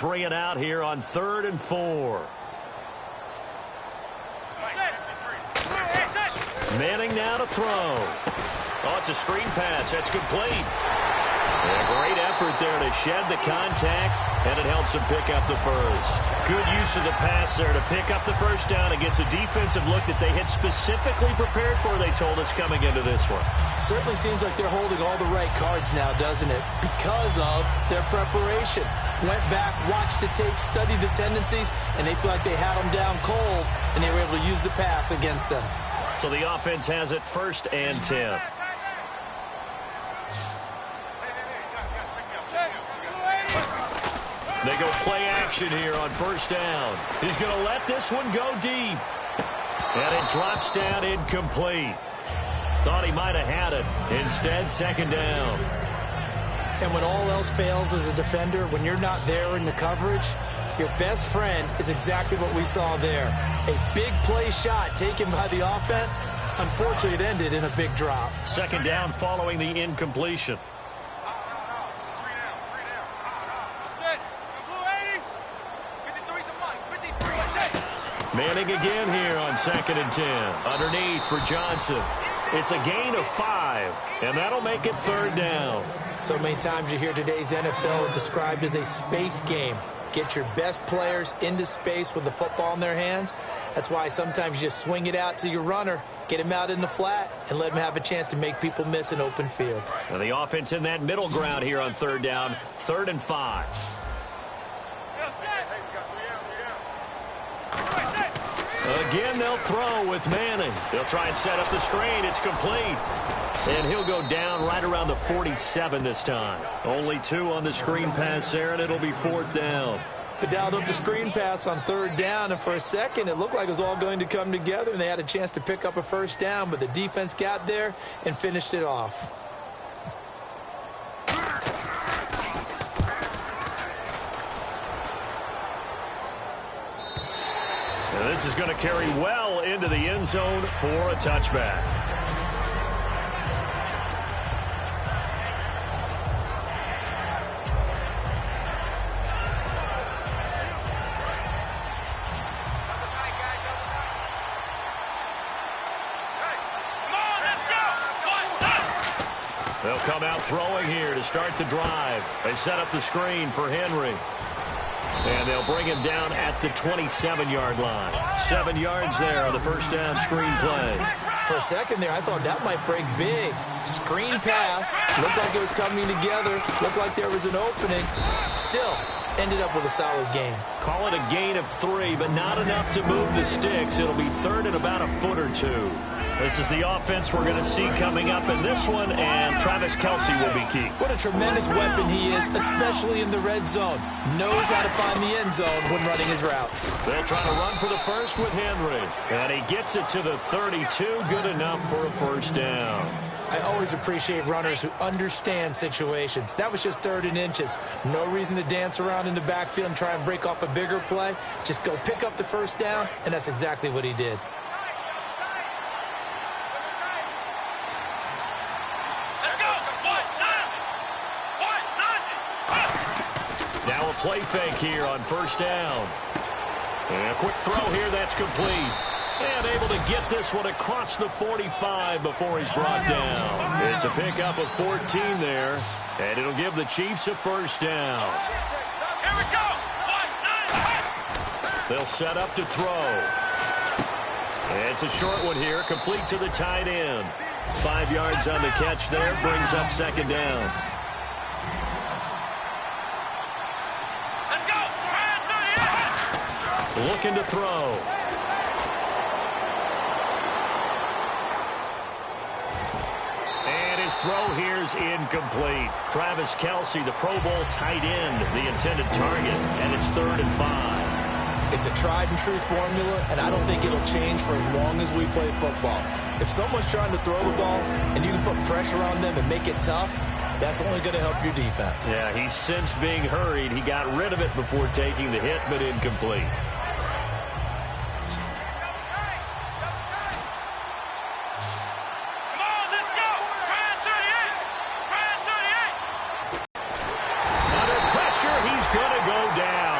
Bring it out here on 3rd and 4. Manning now to throw. Oh, it's a screen pass. That's complete. And a great effort there to shed the contact, and it helps him pick up the first. Good use of the pass there to pick up the first down against a defensive look that they had specifically prepared for, they told us, coming into this one. Certainly seems like they're holding all the right cards now, doesn't it? Because of their preparation. Went back, watched the tape, studied the tendencies, and they feel like they had them down cold, and they were able to use the pass against them. So the offense has it 1st and 10. They go play action here on 1st down. He's going to let this one go deep. And it drops down incomplete. Thought he might have had it. Instead, 2nd down. And when all else fails as a defender, when you're not there in the coverage, your best friend is exactly what we saw there. A big play shot taken by the offense. Unfortunately, it ended in a big drop. 2nd down following the incompletion. Manning again here on 2nd and 10. Underneath for Johnson. It's a gain of 5, and that'll make it 3rd down. So many times you hear today's NFL described as a space game. Get your best players into space with the football in their hands. That's why sometimes you just swing it out to your runner, get him out in the flat, and let him have a chance to make people miss an open field. Now the offense in that middle ground here on 3rd down, 3rd and 5. Again, they'll throw with Manning. They'll try and set up the screen. It's complete. And he'll go down right around the 47 this time. Only 2 on the screen pass there, and it'll be 4th down. They dialed up the screen pass on 3rd down, and for a second, it looked like it was all going to come together, and they had a chance to pick up a 1st down, but the defense got there and finished it off. And this is going to carry well into the end zone for a touchback. They'll come out throwing here to start the drive. They set up the screen for Henry. And they'll bring him down at the 27-yard line. 7 yards there on the 1st down screen play. For a second there, I thought that might break big. Screen pass. Looked like it was coming together. Looked like there was an opening. Still, ended up with a solid gain. Call it a gain of 3, but not enough to move the sticks. It'll be 3rd and about a foot or 2. This is the offense we're going to see coming up in this one, and Travis Kelce will be key. What a tremendous weapon he is, especially in the red zone. Knows how to find the end zone when running his routes. They'll try to run for the first with Henry. And he gets it to the 32. Good enough for a 1st down. I always appreciate runners who understand situations. That was just 3rd and inches. No reason to dance around in the backfield and try and break off a bigger play. Just go pick up the 1st down, and that's exactly what he did. Play fake here on 1st down. And a quick throw here, that's complete. And able to get this one across the 45 before he's brought down. It's a pickup of 14 there, and it'll give the Chiefs a 1st down. Here we go. They'll set up to throw. And it's a short one here, complete to the tight end. 5 yards on the catch there, brings up 2nd down. Looking to throw. And his throw here's incomplete. Travis Kelce, the Pro Bowl tight end, the intended target, and it's 3rd and 5. It's a tried-and-true formula, and I don't think it'll change for as long as we play football. If someone's trying to throw the ball and you can put pressure on them and make it tough, that's only going to help your defense. Yeah, he's since being hurried. He got rid of it before taking the hit, but incomplete. Under pressure, he's going to go down.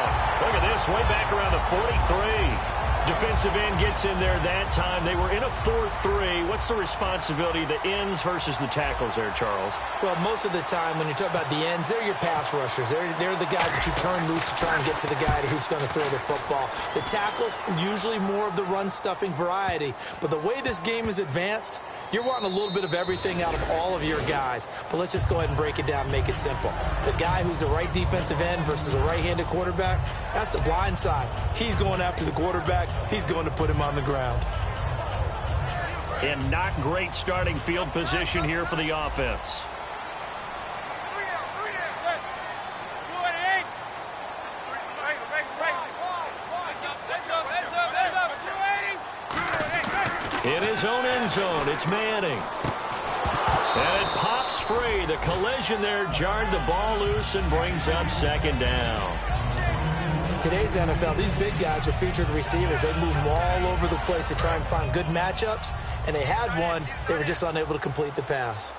this way back around the 43. Defensive end gets in there that time. They were in a 4-3. What's the responsibility of the ends versus the tackles there, Charles? Well, most of the time when you talk about the ends, they're your pass rushers. They're the guys that you turn loose to try and get to the guy who's going to throw the football. The tackles, usually more of the run-stuffing variety. But the way this game is advanced, you're wanting a little bit of everything out of all of your guys. But let's just go ahead and break it down and make it simple. The guy who's the right defensive end versus a right-handed quarterback, that's the blind side. He's going after the quarterback. He's going to put him on the ground. And not great starting field position here for the offense. In his own end zone, it's Manning. And it pops free. The collision there jarred the ball loose and brings up second down. Today's NFL, these big guys are featured receivers. They move them all over the place to try and find good matchups, and they had one. They were just unable to complete the pass.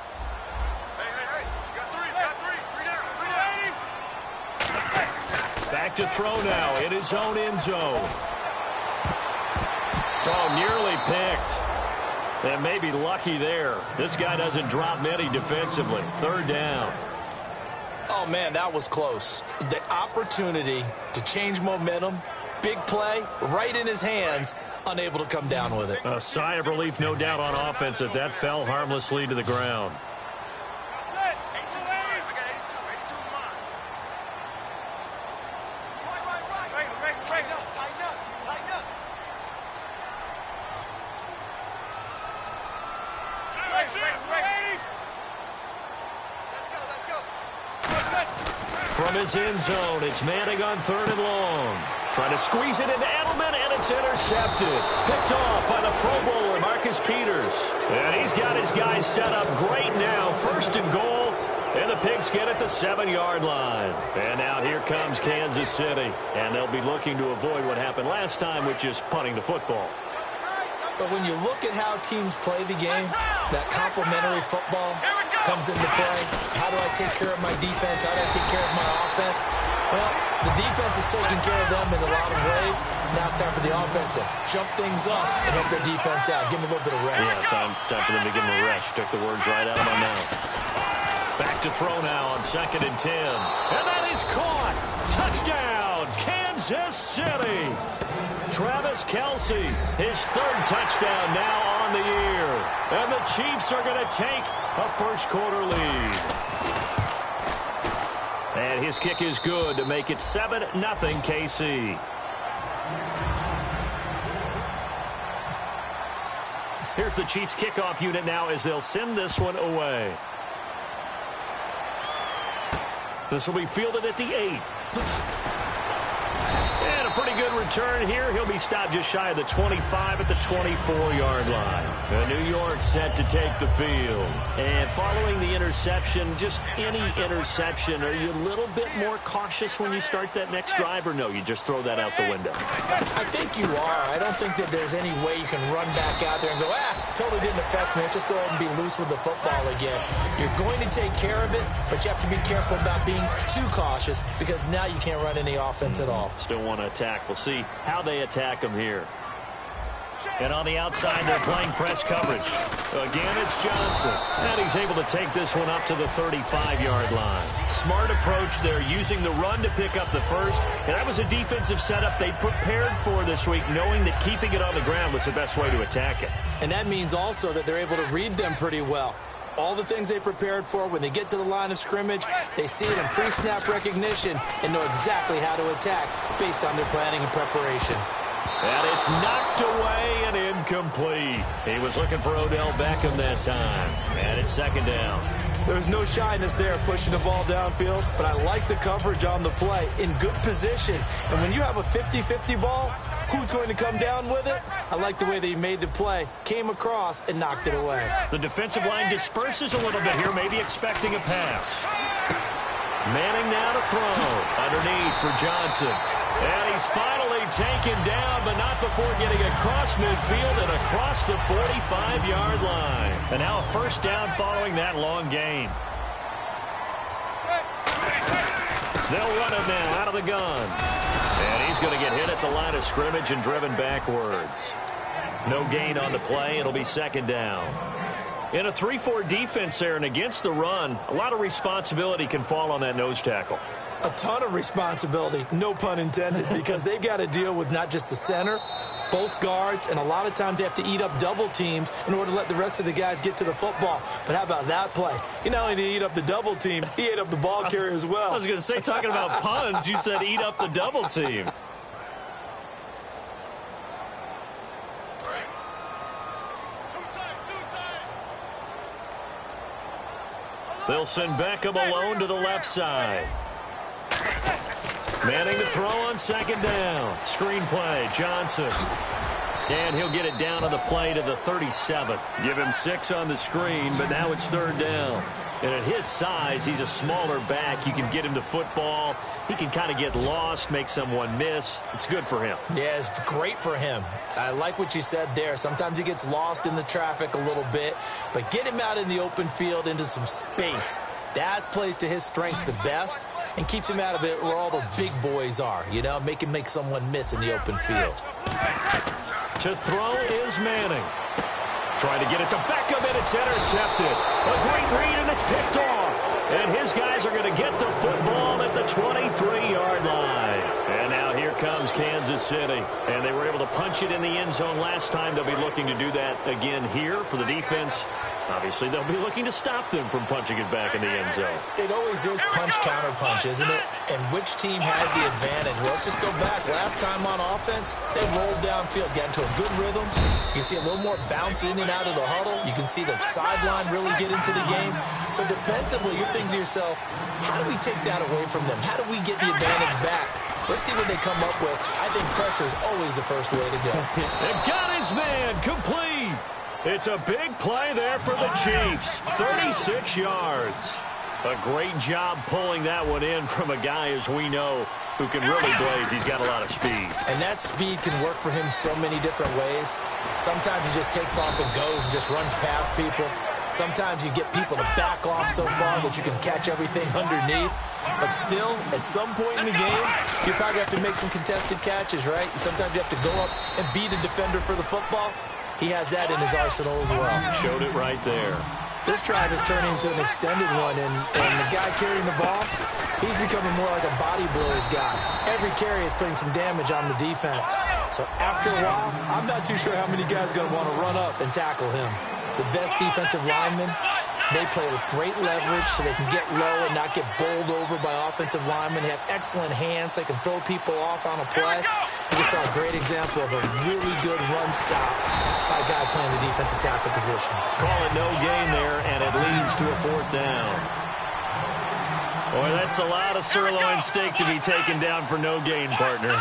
Back to throw now in his own end zone. Oh, nearly picked. And maybe lucky there. This guy doesn't drop many defensively. Third down. Oh, man, that was close. The opportunity to change momentum, big play, right in his hands, unable to come down with it. A sigh of relief, no doubt, on offense if that fell harmlessly to the ground. From his end zone, it's Manning on 3rd and long. Trying to squeeze it into Edelman, and it's intercepted. Picked off by the Pro Bowler, Marcus Peters. And he's got his guys set up great now. 1st and goal, and the Pigskin at the 7-yard line. And now here comes Kansas City. And they'll be looking to avoid what happened last time, which is punting the football. But when you look at how teams play the game, that complementary football comes into play. How do I take care of my defense? How do I take care of my offense? Well, the defense is taking care of them in a lot of ways. Now it's time for the offense to jump things up and help their defense out. Give them a little bit of rest. Yeah, time for them to give them a rest. Took the words right out of my mouth. Back to throw now on 2nd and 10. And that is caught. Touchdown, Kansas City. Travis Kelce, his 3rd touchdown now on the year. And the Chiefs are going to take a first-quarter lead. And his kick is good to make it 7-0 KC. Here's the Chiefs kickoff unit now as they'll send this one away. This will be fielded at the 8. And a pretty good return here. He'll be stopped just shy of the 25 at the 24-yard line. And New York set to take the field. And following the interception, just any interception, are you a little bit more cautious when you start that next drive, or no, you just throw that out the window? I think you are. I don't think that there's any way you can run back out there and go, totally didn't affect me. Let's just go ahead and be loose with the football again. You're going to take care of it, but you have to be careful about being too cautious because now you can't run any offense at all. Still want to attack. We'll see how they attack him here. And on the outside, they're playing press coverage. Again, it's Johnson. And he's able to take this one up to the 35-yard line. Smart approach there, using the run to pick up the first. And that was a defensive setup they prepared for this week, knowing that keeping it on the ground was the best way to attack it. And that means also that they're able to read them pretty well. All the things they prepared for, when they get to the line of scrimmage, they see it in pre-snap recognition and know exactly how to attack based on their planning and preparation. And it's knocked away and incomplete. He was looking for Odell Beckham that time. And it's 2nd down. There's no shyness there pushing the ball downfield, but I like the coverage on the play in good position. And when you have a 50-50 ball, who's going to come down with it? I like the way they made the play, came across, and knocked it away. The defensive line disperses a little bit here, maybe expecting a pass. Manning now to throw. Underneath for Johnson. And he's finally taken down, but not before getting across midfield and across the 45-yard line. And now a first down following that long gain. They'll run him now out of the gun. And he's going to get hit at the line of scrimmage and driven backwards. No gain on the play. It'll be second down. In a 3-4 defense there and against the run, a lot of responsibility can fall on that nose tackle. A ton of responsibility, no pun intended, because they've got to deal with not just the center, both guards, and a lot of times they have to eat up double teams in order to let the rest of the guys get to the football. But how about that play? He not only did he eat up the double team, he ate up the ball carrier as well. I was going to say, talking about puns, you said eat up the double team. They'll send Beckham alone to the left side. Manning to throw on second down. Screen play, Johnson. And he'll get it down on the play to the 37. Give him 6 on the screen, but now it's third down. And at his size, he's a smaller back. You can get him to football. He can kind of get lost, make someone miss. It's good for him. Yeah, it's great for him. I like what you said there. Sometimes he gets lost in the traffic a little bit, but get him out in the open field into some space. That plays to his strengths the best and keeps him out of it where all the big boys are, you know, make someone miss in the open field. To throw is Manning. Trying to get it to Beckham, and it's intercepted. A great read, and it's picked off. And his guys are going to get the football at the 23-yard line. And now here comes Kansas City. And they were able to punch it in the end zone last time. They'll be looking to do that again here for the defense. Obviously, they'll be looking to stop them from punching it back in the end zone. It always is punch-counter-punch, isn't it? And which team has the advantage? Well, let's just go back. Last time on offense, they rolled downfield, got into a good rhythm. You can see a little more bounce in and out of the huddle. You can see the sideline really get into the game. So defensively, you're thinking to yourself, how do we take that away from them? How do we get the advantage back? Let's see what they come up with. I think pressure is always the first way to go. They've got his man complete. It's a big play there for the Chiefs. 36 yards. A great job pulling that one in from a guy, as we know, who can really blaze. He's got a lot of speed. And that speed can work for him so many different ways. Sometimes he just takes off and goes and just runs past people. Sometimes you get people to back off so far that you can catch everything underneath. But still, at some point in the game, you probably have to make some contested catches, right? Sometimes you have to go up and beat a defender for the football. He has that in his arsenal as well. Showed it right there. This drive is turning into an extended one, and the guy carrying the ball, he's becoming more like a body blows guy. Every carry is putting some damage on the defense. So after a while, I'm not too sure how many guys are going to want to run up and tackle him. The best defensive linemen, they play with great leverage so they can get low and not get bowled over by offensive linemen. They have excellent hands. They can throw people off on a play. We just saw a great example of a really good run stop by a guy playing the defensive tackle position. Call it no gain there, and it leads to a fourth down. Boy, that's a lot of sirloin steak to be taken down for no gain, partner.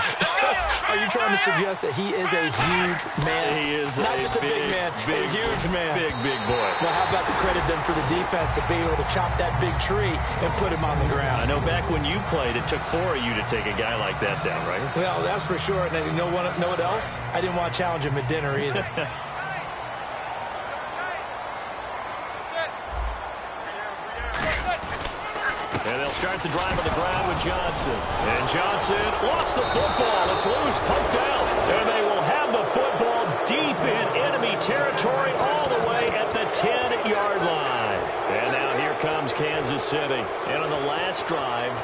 Are you trying to suggest that he is a huge man? He is not just a big man, a huge man. Big boy. Well, how about the credit then for the defense to be able to chop that big tree and put him on the ground? I know back when you played, it took 4 of you to take a guy like that down, right? Well, that's for sure. And you know what else? I didn't want to challenge him at dinner either. And they'll start the drive on the ground with Johnson. And Johnson lost the football. It's loose, poked out. And they will have the football deep in enemy territory all the way at the 10-yard line. And now here comes Kansas City. And on the last drive,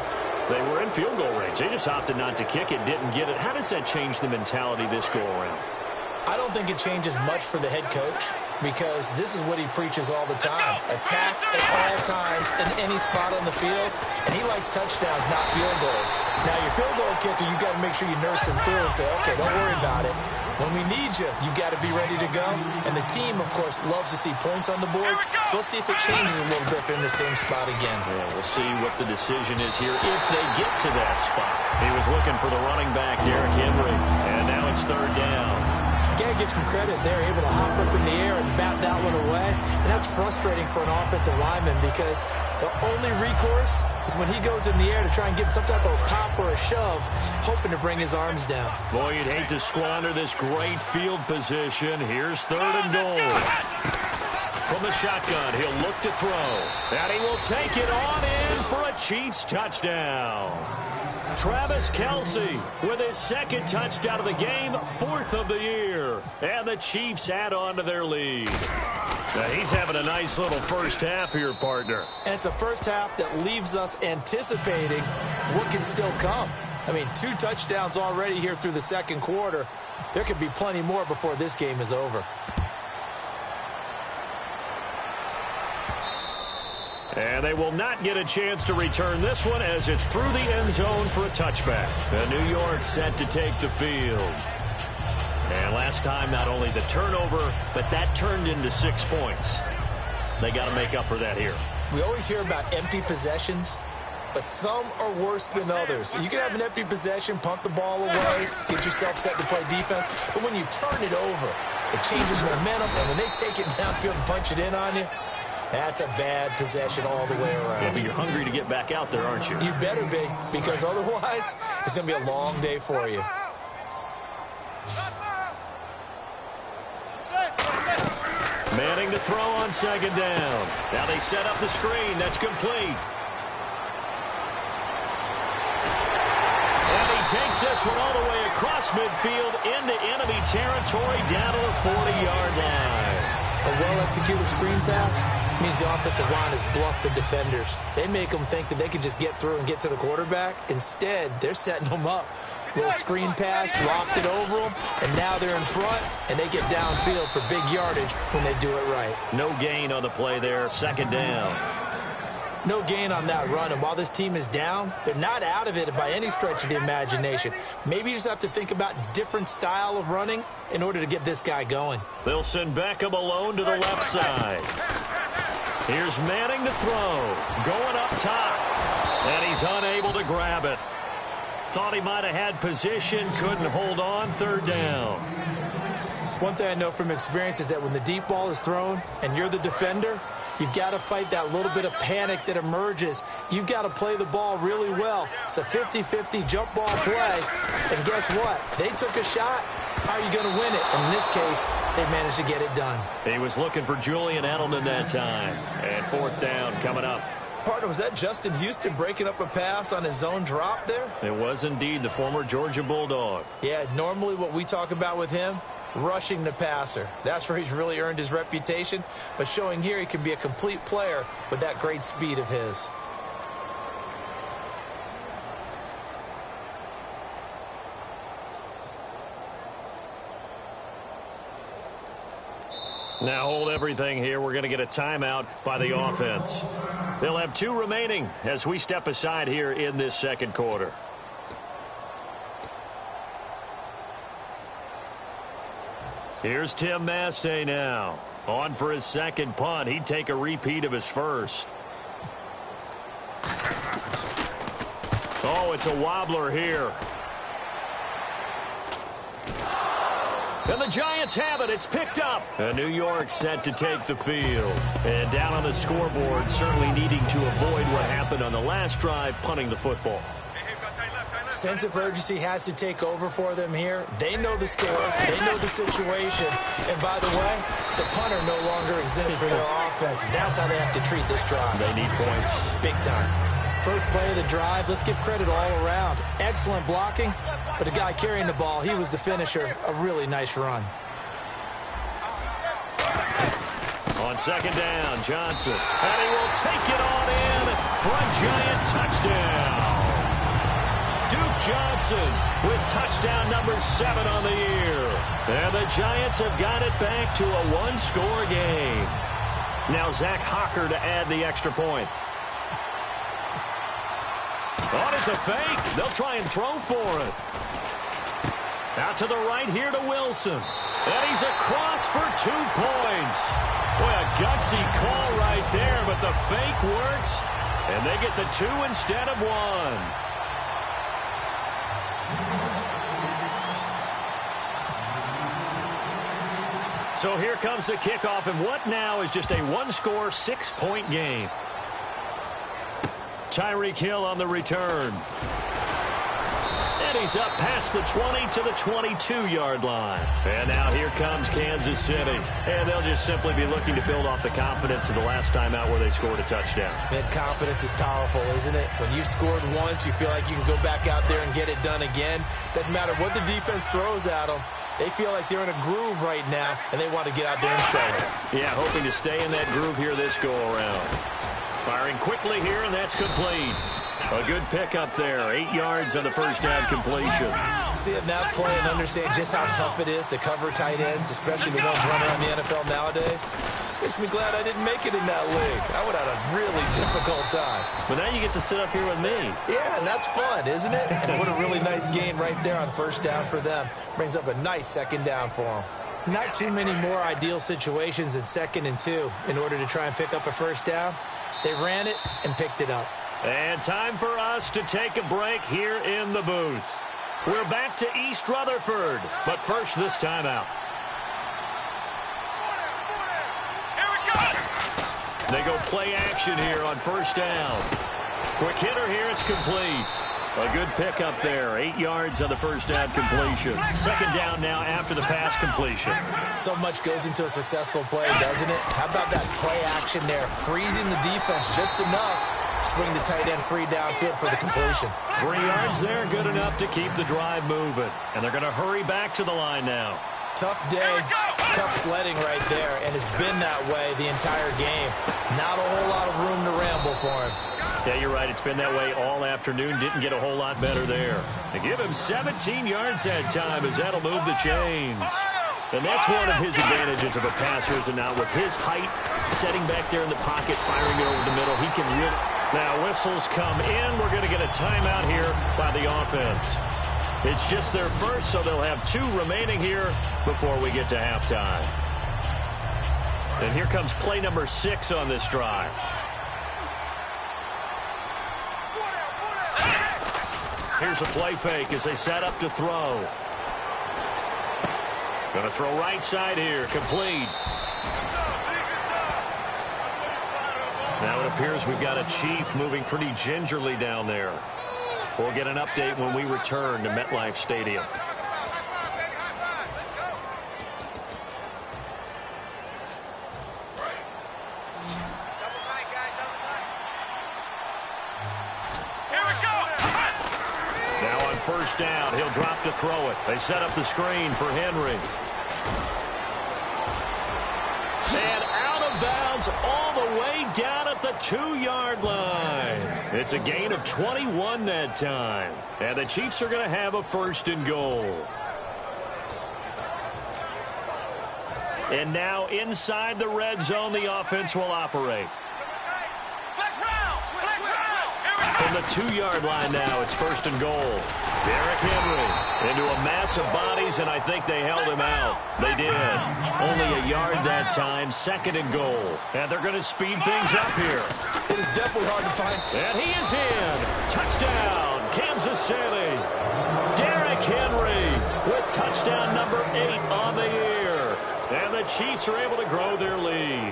they were in field goal range. They just opted not to kick it, didn't get it. How does that change the mentality this go around? I don't think it changes much for the head coach because this is what he preaches all the time. Attack at all times in any spot on the field, and he likes touchdowns, not field goals. Now, your field goal kicker, you got to make sure you nurse him through and say, okay, don't worry about it. When we need you, you got to be ready to go. And the team, of course, loves to see points on the board. So let's see if it changes a little bit if they're in the same spot again. Yeah, we'll see what the decision is here if they get to that spot. He was looking for the running back, Derrick Henry, and now it's third down. Got to give some credit. They're able to hop up in the air and bat that one away. And that's frustrating for an offensive lineman because the only recourse is when he goes in the air to try and give some type of a pop or a shove, hoping to bring his arms down. Boy, you'd hate to squander this great field position. Here's third and goal. From the shotgun, he'll look to throw. And he will take it on in for a Chiefs touchdown. Travis Kelce with his second touchdown of the game, 4th of the year. And the Chiefs add on to their lead. Now he's having a nice little first half here, partner. And it's a first half that leaves us anticipating what can still come. I mean, 2 touchdowns already here through the second quarter. There could be plenty more before this game is over. And they will not get a chance to return this one as it's through the end zone for a touchback. And New York set to take the field. And last time, not only the turnover, but that turned into 6 points. They got to make up for that here. We always hear about empty possessions, but some are worse than others. You can have an empty possession, punt the ball away, get yourself set to play defense, but when you turn it over, it changes momentum, and when they take it downfield and punch it in on you, that's a bad possession all the way around. Yeah, but you're hungry to get back out there, aren't you? You better be, because otherwise, it's going to be a long day for you. Manning to throw on second down. Now they set up the screen. That's complete. And he takes this one all the way across midfield into enemy territory down to the 40-yard line. A well-executed screen pass means the offensive line has bluffed the defenders. They make them think that they can just get through and get to the quarterback. Instead, they're setting them up. Little screen pass, locked it over them, and now they're in front, and they get downfield for big yardage when they do it right. No gain on the play there, second down. No gain on that run, and while this team is down, they're not out of it by any stretch of the imagination. Maybe you just have to think about different style of running in order to get this guy going. They'll send Beckham alone to the left side. Here's Manning to throw, going up top, and he's unable to grab it. Thought he might have had position, couldn't hold on, third down. One thing I know from experience is that when the deep ball is thrown and you're the defender, you've got to fight that little bit of panic that emerges. You've got to play the ball really well. It's a 50-50 jump ball play. And guess what? They took a shot. How are you going to win it? In this case, they managed to get it done. He was looking for Julian Edelman that time. And fourth down coming up. Partner, was that Justin Houston breaking up a pass on his zone drop there? It was indeed the former Georgia Bulldog. Yeah, normally what we talk about with him, rushing the passer. That's where he's really earned his reputation. But showing here he can be a complete player with that great speed of his. Now hold everything here. We're going to get a timeout by the offense. They'll have 2 remaining as we step aside here in this second quarter. Here's Tim Mastay now. On for his second punt. He'd take a repeat of his first. Oh, it's a wobbler here. And the Giants have it. It's picked up. And New York set to take the field. And down on the scoreboard, certainly needing to avoid what happened on the last drive, punting the football. Sense of urgency has to take over for them here. They know the score. They know the situation. And by the way, the punter no longer exists for their offense. That's how they have to treat this drive. They need points. Big time. First play of the drive, let's give credit all around. Excellent blocking, but the guy carrying the ball, he was the finisher. A really nice run. On second down, Johnson. And he will take it on in for a Giant touchdown. Duke Johnson with touchdown number 7 on the year. And the Giants have got it back to a 1-score game. Now Zach Hocker to add the extra point. Oh, it's a fake. They'll try and throw for it. Out to the right here to Wilson. And he's across for 2 points. Boy, a gutsy call right there, but the fake works. And they get the 2 instead of 1. So here comes the kickoff, and what now is just a 1-score, 6-point game. Tyreek Hill on the return. And he's up past the 20 to the 22-yard line. And now here comes Kansas City. And they'll just simply be looking to build off the confidence of the last time out where they scored a touchdown. And confidence is powerful, isn't it? When you've scored once, you feel like you can go back out there and get it done again. Doesn't matter what the defense throws at them. They feel like they're in a groove right now, and they want to get out there and show it. Yeah, hoping to stay in that groove here this go-around. Firing quickly here, and that's complete. A good pickup there. 8 yards on the first down completion. Seeing that play and understand just how tough it is to cover tight ends, especially the ones running around the NFL nowadays, makes me glad I didn't make it in that league. I would have had a really difficult time. But now you get to sit up here with me. Yeah, and that's fun, isn't it? And what a really nice gain right there on first down for them. Brings up a nice second down for them. Not too many more ideal situations in 2nd and 2 in order to try and pick up a first down. They ran it and picked it up. And time for us to take a break here in the booth. We're back to East Rutherford, but first this timeout. Here we go. They go play action here on first down. Quick hitter here, it's complete. A good pickup there. 8 yards on the first down completion. Second down now after the pass completion. So much goes into a successful play, doesn't it? How about that play action there? Freezing the defense just enough. Swing the tight end free downfield for the completion. 3 yards there, good enough to keep the drive moving. And they're going to hurry back to the line now. Tough day, tough sledding right there, and it's been that way the entire game. Not a whole lot of room to ramble for him. Yeah, you're right. It's been that way all afternoon. Didn't get a whole lot better there. They give him 17 yards that time as that'll move the chains. And that's one of his advantages of a passer, is it not? With his height, setting back there in the pocket, firing it over the middle, he can really... Now whistles come in. We're going to get a timeout here by the offense. It's just their first, so they'll have 2 remaining here before we get to halftime. And here comes play number 6 on this drive. Here's a play fake as they set up to throw. Going to throw right side here. Complete. Now it appears we've got a Chief moving pretty gingerly down there. We'll get an update when we return to MetLife Stadium. Now on first down, he'll drop to throw it. They set up the screen for Henry. And out of bounds all the way down at the 2-yard line. It's a gain of 21 that time. And the Chiefs are going to have a first and goal. And now inside the red zone, the offense will operate. From the 2-yard line now, it's first and goal. Derrick Henry into a mass of bodies, and I think they held him out. They did. Only a yard that time, second and goal. And they're going to speed things up here. It is definitely hard to find. And he is in. Touchdown, Kansas City. Derrick Henry with touchdown number 8 on the year. And the Chiefs are able to grow their lead.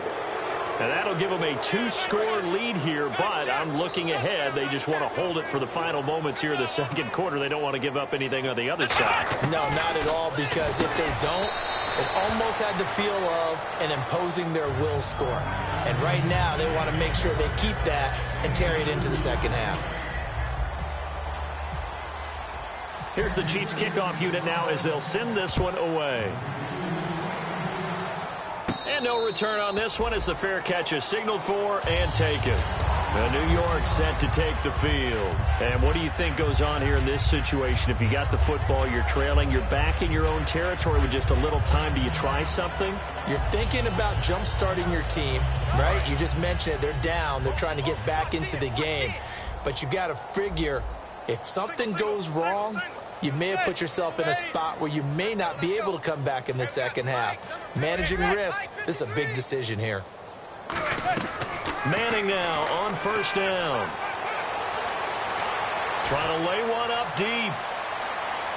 And that'll give them a 2-score lead here, but I'm looking ahead. They just want to hold it for the final moments here in the second quarter. They don't want to give up anything on the other side. No, not at all, because if they don't, it almost had the feel of an imposing their will score. And right now, they want to make sure they keep that and carry it into the second half. Here's the Chiefs kickoff unit now as they'll send this one away. And no return on this one as the fair catch is signaled for and taken. Now New York set to take the field. And what do you think goes on here in this situation? If you got the football, you're trailing, you're back in your own territory with just a little time. Do you try something? You're thinking about jump-starting your team, right? You just mentioned it. They're down. They're trying to get back into the game. But you got to figure if something goes wrong, you may have put yourself in a spot where you may not be able to come back in the second half. Managing risk, this is a big decision here. Manning now on first down. Trying to lay one up deep.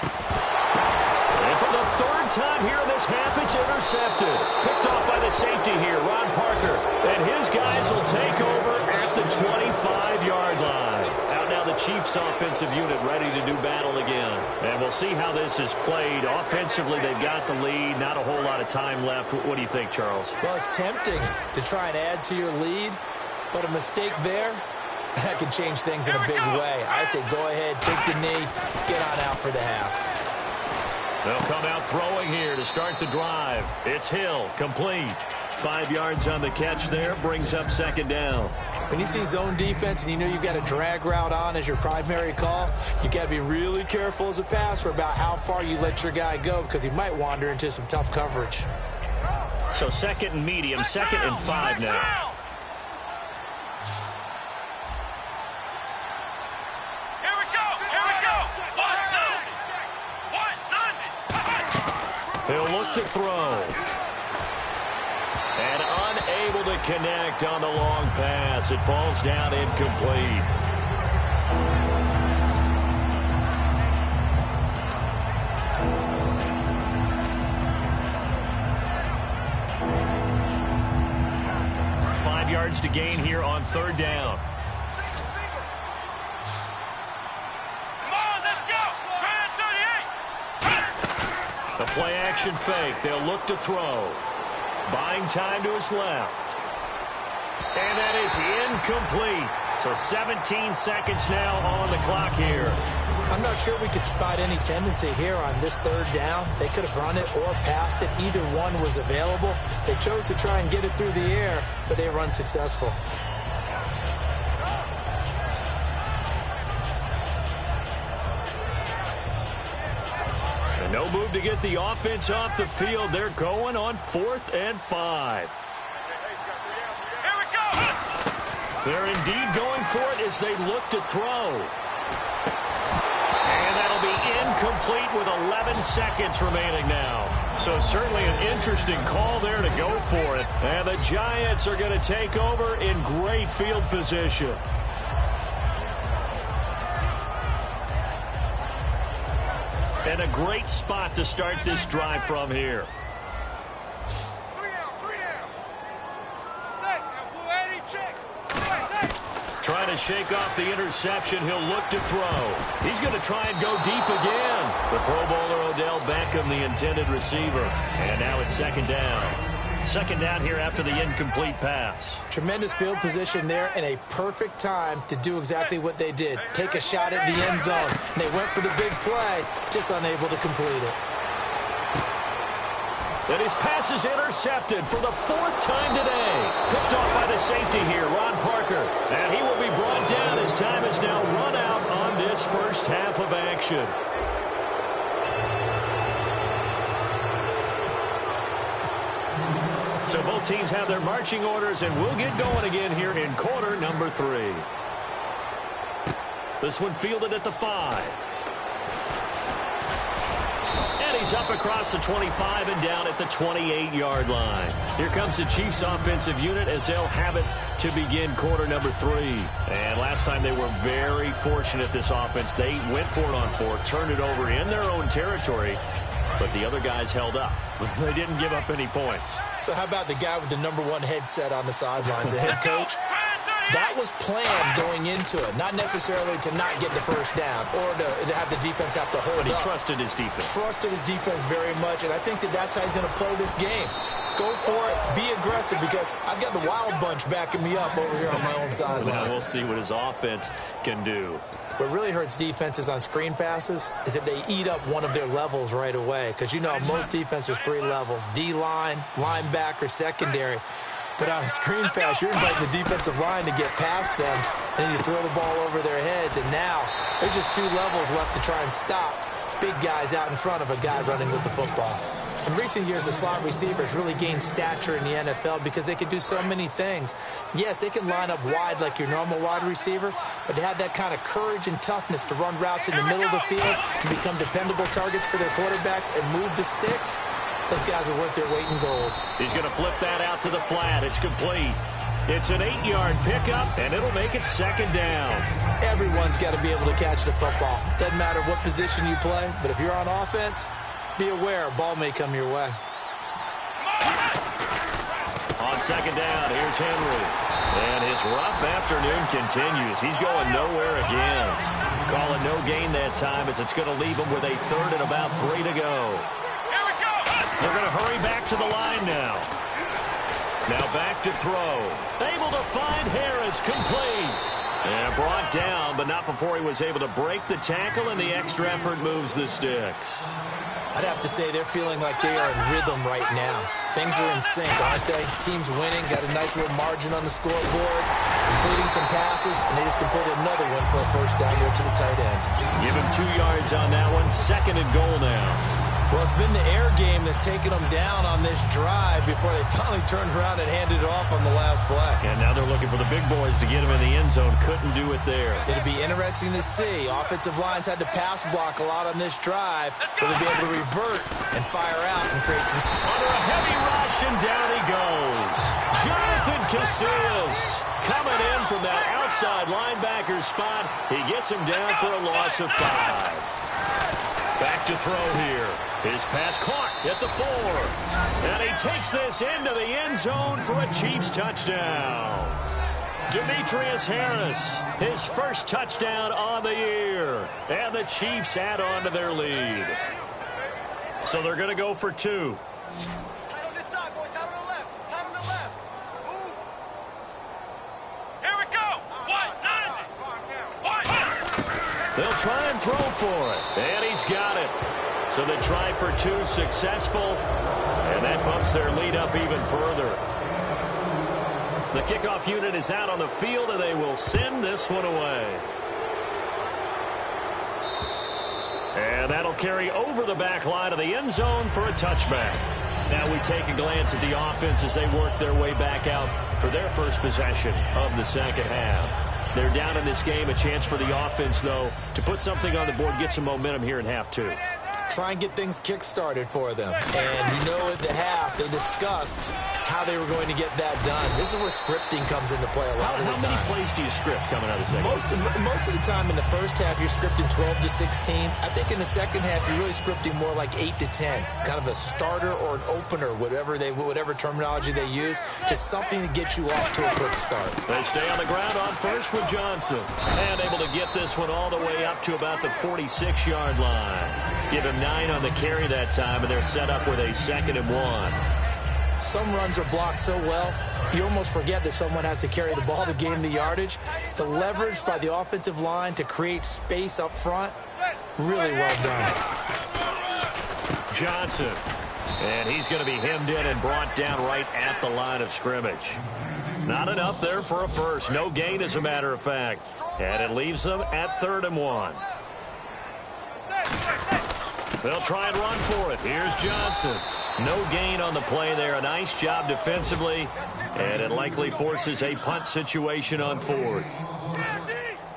And for the 3rd time here in this half, it's intercepted. Picked off by the safety here, Ron Parker. And his guys will take over at the 25-yard line. Out now the Chiefs offensive unit ready to do battle again. And we'll see how this is played. Offensively, they've got the lead. Not a whole lot of time left. What do you think, Charles? Well, it's tempting to try and add to your lead, but a mistake there, that could change things in a big way. I say go ahead, take the knee, get on out for the half. They'll come out throwing here to start the drive. It's Hill, complete. 5 yards on the catch there, brings up second down. When you see zone defense and you know you've got a drag route on as your primary call, you got to be really careful as a passer about how far you let your guy go because he might wander into some tough coverage. So second and medium, second and 5 now. He'll look to throw. And unable to connect on the long pass. It falls down incomplete. Five yards to gain here on third down. The play action fake. They'll look to throw. Buying time to his left. And that is incomplete. So 17 seconds now on the clock here. I'm not sure we could spot any tendency here on this third down. They could have run it or passed it. Either one was available. They chose to try and get it through the air, but they were unsuccessful. No move to get the offense off the field. They're going on 4th and 5. Here we go. They're indeed going for it as they look to throw. And that'll be incomplete with 11 seconds remaining now. So certainly an interesting call there to go for it. And the Giants are going to take over in great field position. And a great spot to start this drive from here. Trying to shake off the interception. He'll look to throw. He's going to try and go deep again. The Pro Bowler Odell Beckham, the intended receiver. And now it's second down. Second down here after the incomplete pass. Tremendous field position there and a perfect time to do exactly what they did. Take a shot at the end zone. And they went for the big play, just unable to complete it. And his pass is intercepted for the 4th time today. Picked off by the safety here, Ron Parker. And he will be brought down as time is now run out on this first half of action. So both teams have their marching orders, and we'll get going again here in quarter number 3. This one fielded at the 5. And he's up across the 25 and down at the 28-yard line. Here comes the Chiefs offensive unit as they'll have it to begin quarter number 3. And last time they were very fortunate, this offense. They went for it on 4, turned it over in their own territory, but the other guys held up. They didn't give up any points. So how about the guy with the #1 headset on the sidelines, the head coach? That was planned going into it, not necessarily to not get the first down or to have the defense have to hold up. But he trusted his defense. Trusted his defense very much, and I think that's how he's going to play this game. Go for it, be aggressive, because I've got the wild bunch backing me up over here on my own sideline. Now we'll see what his offense can do. What really hurts defenses on screen passes is that they eat up one of their levels right away, because you know most defenses there's 3 levels: D-line, linebacker, secondary. But on a screen pass, you're inviting the defensive line to get past them, and then you throw the ball over their heads, and now there's just 2 levels left to try and stop big guys out in front of a guy running with the football. In recent years, the slot receivers really gained stature in the NFL because they could do so many things. Yes, they can line up wide like your normal wide receiver, but to have that kind of courage and toughness to run routes in the middle of the field and become dependable targets for their quarterbacks and move the sticks, those guys are worth their weight in gold. He's going to flip that out to the flat. It's complete. It's an 8-yard pickup, and it'll make it second down. Everyone's got to be able to catch the football. Doesn't matter what position you play, but if you're on offense, be aware a ball may come your way. On On second down, here's Henry. And his rough afternoon continues. He's going nowhere again. Call it no gain that time as it's going to leave him with a third and about 3 to go. Here we go. They're going to hurry back to the line now. Now back to throw. Able to find Harris, complete. And brought down, but not before he was able to break the tackle, and the extra effort moves the sticks. I'd have to say they're feeling like they are in rhythm right now. Things are in sync, aren't they? Team's winning, got a nice little margin on the scoreboard, completing some passes, and they just completed another one for a first down there to the tight end. Give him 2 yards on that one. Second and goal now. Well, it's been the air game that's taken them down on this drive before they finally turned around and handed it off on the last play. And now they're looking for the big boys to get him in the end zone. Couldn't do it there. It'll be interesting to see. Offensive lines had to pass block a lot on this drive. Will they be able to revert and fire out and create some... Under a heavy rush, and down he goes. Jonathan Casillas coming in from that outside linebacker spot. He gets him down for a loss of 5. Back to throw here. His pass caught at the 4. And he takes this into the end zone for a Chiefs touchdown. Demetrius Harris, his first touchdown on the year. And the Chiefs add on to their lead. So they're going to go for 2. Tight on this side, boys. Tight on the left. Tight on the left. Move. Here we go. One. They'll try and throw for it. And he's got it. So they try for 2, successful. And that bumps their lead up even further. The kickoff unit is out on the field, and they will send this one away. And that'll carry over the back line of the end zone for a touchback. Now we take a glance at the offense as they work their way back out for their first possession of the second half. They're down in this game. A chance for the offense, though, to put something on the board, get some momentum here in half 2. Try and get things kick-started for them. And you know at the half, they discussed how they were going to get that done. This is where scripting comes into play a lot of the time. How many plays do you script coming out of the second? Most of the time in the first half, you're scripting 12 to 16. I think in the second half, you're really scripting more like 8 to 10. Kind of a starter or an opener, whatever terminology they use. Just something to get you off to a quick start. They stay on the ground on first with Johnson. And able to get this one all the way up to about the 46-yard line. Give him 9 on the carry that time, and they're set up with a 2nd and 1. Some runs are blocked so well, you almost forget that someone has to carry the ball to gain the yardage. The leverage by the offensive line to create space up front, really well done. Johnson, and he's going to be hemmed in and brought down right at the line of scrimmage. Not enough there for a first. No gain, as a matter of fact. And it leaves them at 3rd and 1. They'll try and run for it. Here's Johnson. No gain on the play there. A nice job defensively, and it likely forces a punt situation on 4th.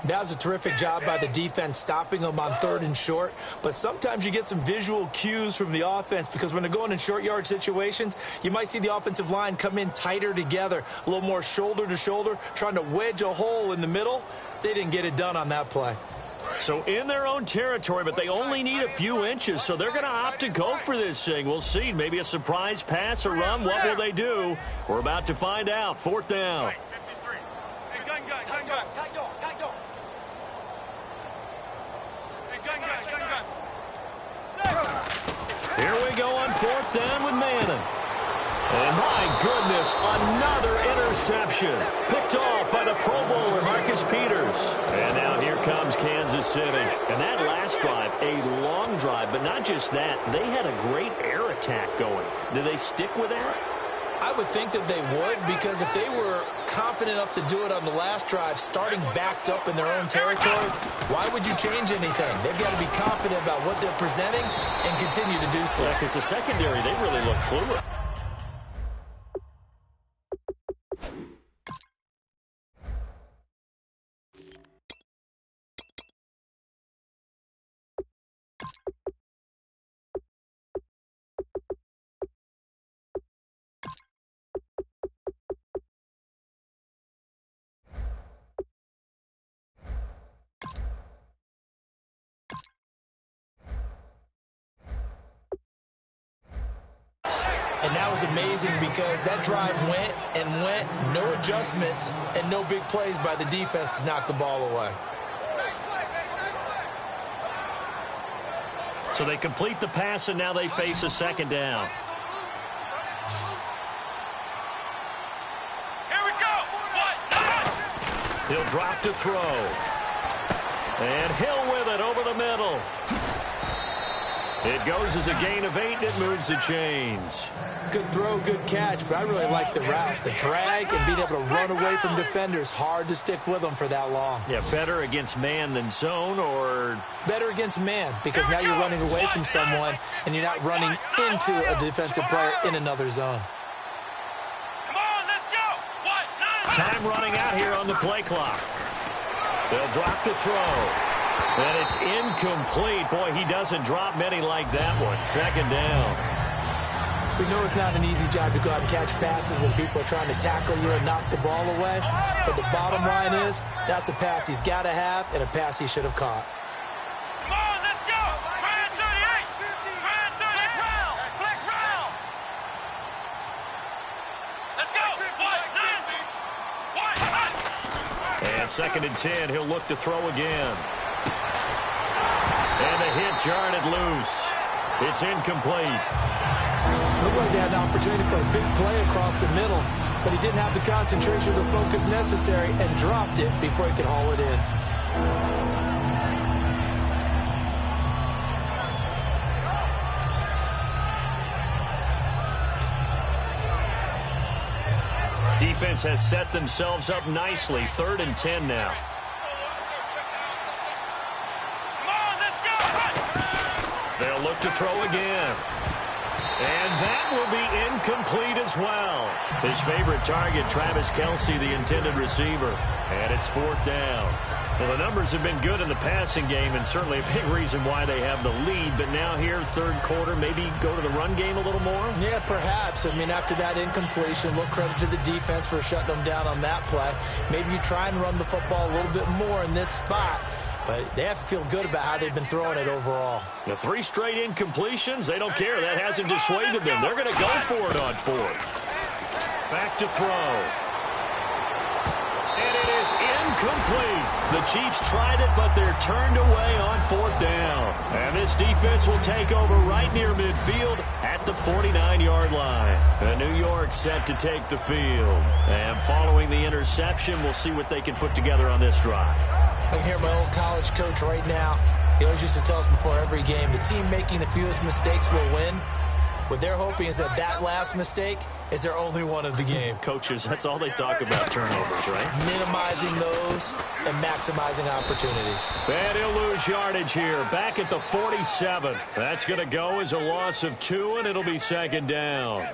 That was a terrific job by the defense stopping them on 3rd and short. But sometimes you get some visual cues from the offense because when they're going in short yard situations, you might see the offensive line come in tighter together, a little more shoulder to shoulder, trying to wedge a hole in the middle. They didn't get it done on that play. So in their own territory, but they only need a few inches, so they're going to opt to go for this thing. We'll see. Maybe a surprise pass or run. What will they do? We're about to find out. 4th down. Hey, gun. Here we go on 4th down with Manning. And my goodness, another interception. Picked off by the Pro Bowler, Marcus Peters. And now here comes Kansas City. And that last drive, a long drive, but not just that. They had a great air attack going. Do they stick with that? I would think that they would, because if they were confident enough to do it on the last drive, starting backed up in their own territory, why would you change anything? They've got to be confident about what they're presenting and continue to do so. Yeah, because the secondary, they really look fluid. And that was amazing because that drive went and went, no adjustments, and no big plays by the defense to knock the ball away. So they complete the pass, and now they face a second down. Here we go. He'll drop to throw. And Hill with it over the middle. It goes as a gain of 8, and it moves the chains. Good throw, good catch, but I really like the route. The drag and being able to run away from defenders, hard to stick with them for that long. Yeah, better against man than zone, or? Better against man, because now you're running away from someone, and you're not running into a defensive player in another zone. Come on, let's go. Time running out here on the play clock. They'll drop the throw. And it's incomplete. Boy, he doesn't drop many like that one. Second down. We know it's not an easy job to go out and catch passes when people are trying to tackle you and knock the ball away. But the bottom line is, that's a pass he's got to have and a pass he should have caught. Come on, let's go. Ryan 38. Ryan 38. Flex round. Let's go. And 2nd and 10. He'll look to throw again. And the hit jarred it loose. It's incomplete. Looked like they had an opportunity for a big play across the middle, but he didn't have the concentration or the focus necessary and dropped it before he could haul it in. Defense has set themselves up nicely. 3rd and 10 now. They'll look to throw again. And that will be incomplete as well. His favorite target, Travis Kelce, the intended receiver. And it's 4th down. Well, the numbers have been good in the passing game, and certainly a big reason why they have the lead. But now here, 3rd quarter, maybe go to the run game a little more? Yeah, perhaps. I mean, after that incompletion, look, credit to the defense for shutting them down on that play. Maybe you try and run the football a little bit more in this spot. But they have to feel good about how they've been throwing it overall. The 3 straight incompletions, they don't care. That hasn't dissuaded them. They're going to go for it on 4th. Back to throw. And it is incomplete. The Chiefs tried it, but they're turned away on 4th down. And this defense will take over right near midfield at the 49-yard line. And New York set to take the field. And following the interception, we'll see what they can put together on this drive. I can hear my old college coach right now. He always used to tell us before every game, the team making the fewest mistakes will win. What they're hoping is that that last mistake is their only one of the game. Coaches, that's all they talk about, turnovers, right? Minimizing those and maximizing opportunities. And he'll lose yardage here. Back at the 47. That's going to go as a loss of 2, and it'll be 2nd down.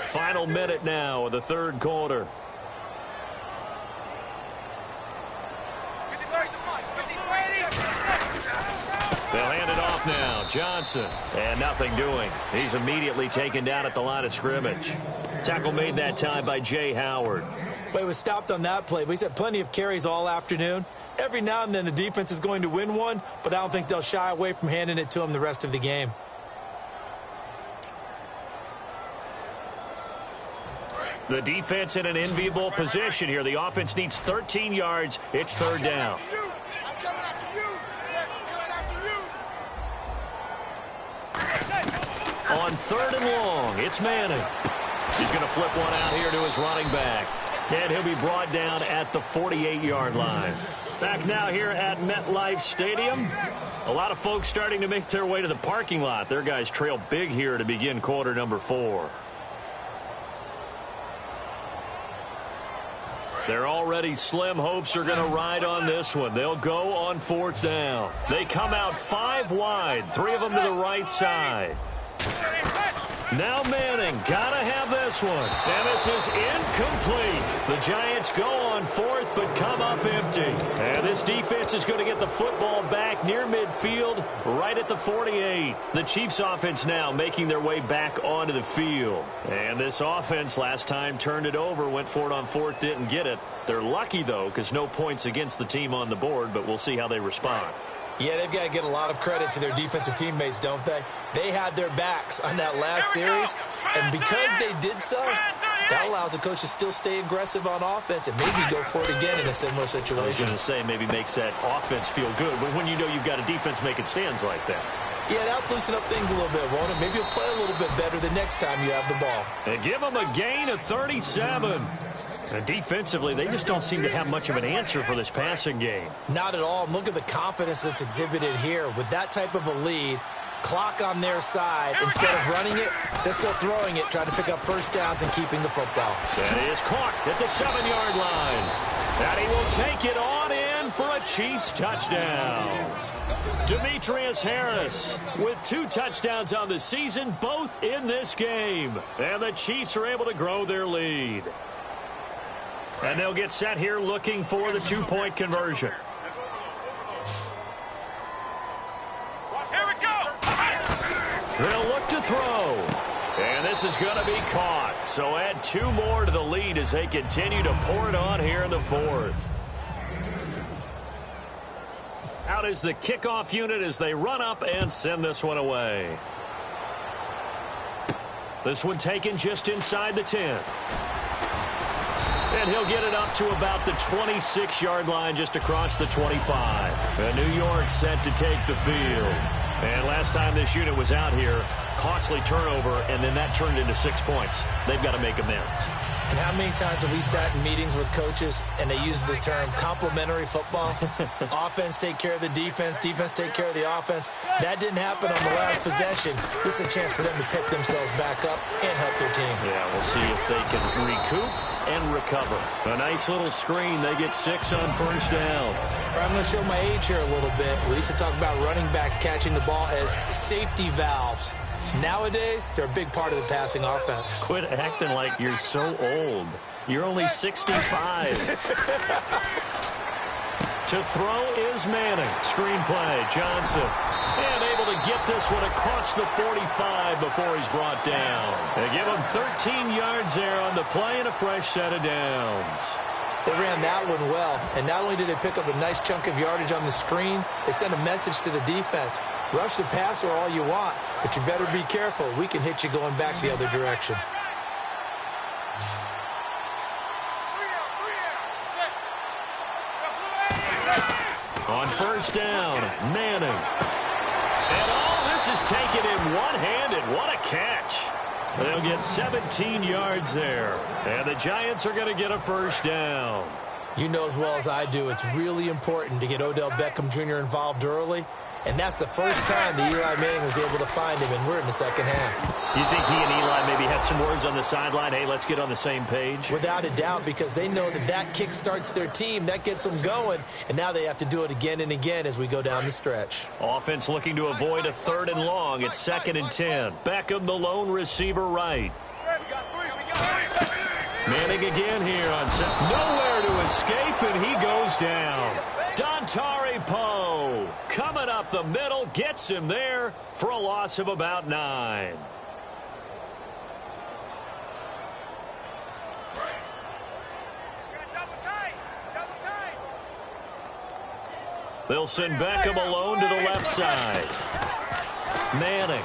Final minute now of the 3rd quarter. They'll hand it off now. Johnson. And nothing doing. He's immediately taken down at the line of scrimmage. Tackle made that time by Jay Howard. But he was stopped on that play. But he's had plenty of carries all afternoon. Every now and then the defense is going to win one, but I don't think they'll shy away from handing it to him the rest of the game. The defense in an enviable position here. The offense needs 13 yards. It's 3rd down. On 3rd and long, it's Manning. He's going to flip one out here to his running back. And he'll be brought down at the 48-yard line. Back now here at MetLife Stadium. A lot of folks starting to make their way to the parking lot. Their guys trail big here to begin quarter number 4. Their already slim hopes are going to ride on this one. They'll go on 4th down. They come out 5 wide, 3 of them to the right side. Now Manning, gotta have this one. And this is incomplete. The Giants go on 4th, but come up empty. And this defense is going to get the football back near midfield, right at the 48. The Chiefs offense now making their way back onto the field. And this offense last time turned it over, went for it on 4th, didn't get it. They're lucky, though, because no points against the team on the board, but we'll see how they respond. Yeah, they've got to get a lot of credit to their defensive teammates, don't they? They had their backs on that last series, and because they did so, that allows the coach to still stay aggressive on offense and maybe go for it again in a similar situation. I was going to say maybe makes that offense feel good, but when you know you've got a defense making stands like that. Yeah, that'll loosen up things a little bit, won't it? Maybe you'll play a little bit better the next time you have the ball. And give them a gain of 37. And defensively, they just don't seem to have much of an answer for this passing game. Not at all. Look at the confidence that's exhibited here. With that type of a lead, clock on their side, instead of running it, they're still throwing it, trying to pick up first downs and keeping the football. That is caught at the 7-yard line. And he will take it on in for a Chiefs touchdown. Demetrius Harris with 2 touchdowns on the season, both in this game. And the Chiefs are able to grow their lead. And they'll get set here looking for the 2-point conversion. Here we go. They'll look to throw. And this is going to be caught. So add 2 more to the lead as they continue to pour it on here in the 4th. Out is the kickoff unit as they run up and send this one away. This one taken just inside the 10. And he'll get it up to about the 26-yard line just across the 25. And New York set to take the field. And last time this unit was out here, costly turnover, and then that turned into 6 points. They've got to make amends. And how many times have we sat in meetings with coaches and they use the term complementary football? Offense take care of the defense, defense take care of the offense. That didn't happen on the last possession. This is a chance for them to pick themselves back up and help their team. Yeah, we'll see if they can recoup and recover. A nice little screen. They get 6 on first down. I'm going to show my age here a little bit. We used to talk about running backs catching the ball as safety valves. Nowadays, they're a big part of the passing offense. Quit acting like you're so old. You're only 65. To throw is Manning. Screenplay, Johnson. And able to get this one across the 45 before he's brought down. They give him 13 yards there on the play and a fresh set of downs. They ran that one well, and not only did they pick up a nice chunk of yardage on the screen, they sent a message to the defense. Rush the passer all you want, but you better be careful. We can hit you going back the other direction. On first down, Manning. And all this is taken in one-handed. What a catch. They'll get 17 yards there. And the Giants are going to get a first down. You know as well as I do, it's really important to get Odell Beckham Jr. involved early. And that's the first time that Eli Manning was able to find him, and we're in the second half. You think he and Eli maybe had some words on the sideline? Hey, let's get on the same page? Without a doubt, because they know that that kick starts their team. That gets them going, and now they have to do it again and again as we go down the stretch. Offense looking to avoid a 3rd and long. It's 2nd and 10. Beckham, the lone receiver, right. Manning again here on set. Nowhere to escape, and he goes down. Dontari Poe coming up the middle, gets him there for a loss of about 9. They'll send Beckham alone to the left side. Manning.